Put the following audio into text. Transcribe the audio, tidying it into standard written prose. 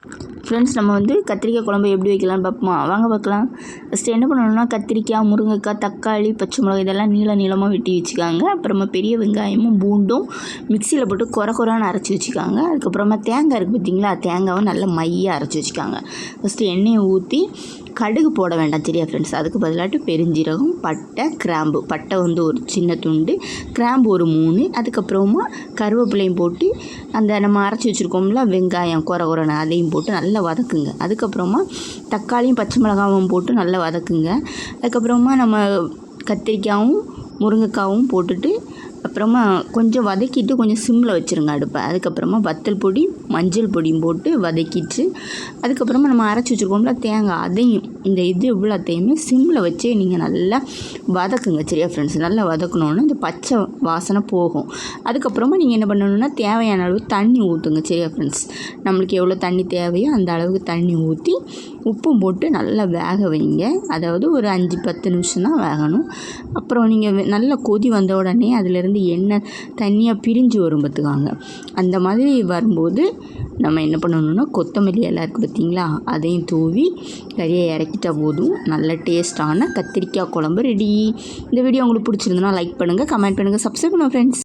Friends, நம்ம கத்திரிக்காய் குழம்பு எப்படி வைக்கலாம்னு பார்ப்போமா? வாங்க பார்க்கலாம். ஃபஸ்ட்டு என்ன பண்ணணும்னா, கத்திரிக்காய், முருங்கைக்காய், தக்காளி, பச்சை மிளகாய் இதெல்லாம் நீளமாக வெட்டி வச்சுக்காங்க. அப்புறமா பெரிய வெங்காயமும் பூண்டும் மிக்சியில் போட்டு குறைன்னு அரைச்சி வச்சுக்காங்க. அதுக்கப்புறமா தேங்காய் இருக்குது பார்த்திங்களா, தேங்காவை நல்லா மையாக அரைச்சி வச்சுக்காங்க. ஃபஸ்ட்டு எண்ணெயை ஊற்றி கடுகு போட வேண்டாம், சரியா ஃப்ரெண்ட்ஸ்? அதுக்கு பதிலாட்டு பெருஞ்சீரகம், பட்டை, கிராம்பு. பட்டை ஒரு சின்ன துண்டு, கிராம்பு ஒரு 3, அதுக்கப்புறமா கருவேப்பிலையும் போட்டு அந்த நம்ம அரைச்சி வச்சுருக்கோம்ல வெங்காயம் குறைன்னு அதையும் போட்டு நல்லா வதக்குங்க. அதுக்கப்புறமா தக்காளியும் பச்சை மிளகாவும் போட்டு நல்லா வதக்குங்க. அதுக்கப்புறமா நம்ம கத்திரிக்காயும் முருங்கைக்காவும் போட்டுட்டு அப்புறமா கொஞ்சம் வதக்கிட்டு கொஞ்சம் சிம்மில் வச்சுருங்க அடுப்பை. அதுக்கப்புறமா வத்தல் பொடி, மஞ்சள் பொடியும் போட்டு வதக்கிட்டு அதுக்கப்புறமா நம்ம அரைச்சி வச்சுருக்கோம்ல தேங்காய், அதையும் இந்த இவ்வளோத்தையுமே சிம்மில் வச்சு நீங்கள் நல்லா வதக்குங்க, சரியா ஃப்ரெண்ட்ஸ்? நல்லா வதக்கணுன்னு இந்த பச்சை வாசனை போகும். அதுக்கப்புறமா நீங்கள் என்ன பண்ணணுன்னா, தேவையான அளவு தண்ணி ஊற்றுங்க, சரியா ஃப்ரெண்ட்ஸ்? நம்மளுக்கு எவ்வளோ தண்ணி தேவையோ அந்த அளவுக்கு தண்ணி ஊற்றி உப்பும் போட்டு நல்லா வேக வைங்க. அதாவது ஒரு 5-10 நிமிஷம் தான் வேகணும். அப்புறம் நீங்கள் நல்லா கொதி வந்த உடனே அதிலேருந்து எண்ணெய் தண்ணியாக பிரிஞ்சு வரும் பார்த்துக்காங்க. அந்த மாதிரி வரும்போது நம்ம என்ன பண்ணணுன்னா, கொத்தமல்லி எல்லாம் இருக்குது பார்த்திங்களா, அதையும் தூவி கறியை இறக்கிட்டா போதும். நல்ல டேஸ்ட்டான கத்திரிக்காய் குழம்பு ரெடி. இந்த வீடியோ உங்களுக்கு பிடிச்சிருந்ததுன்னா லைக் பண்ணுங்கள், கமெண்ட் பண்ணுங்கள், சப்ஸ்கிரைப் பண்ணுங்கள் ஃப்ரெண்ட்ஸ்.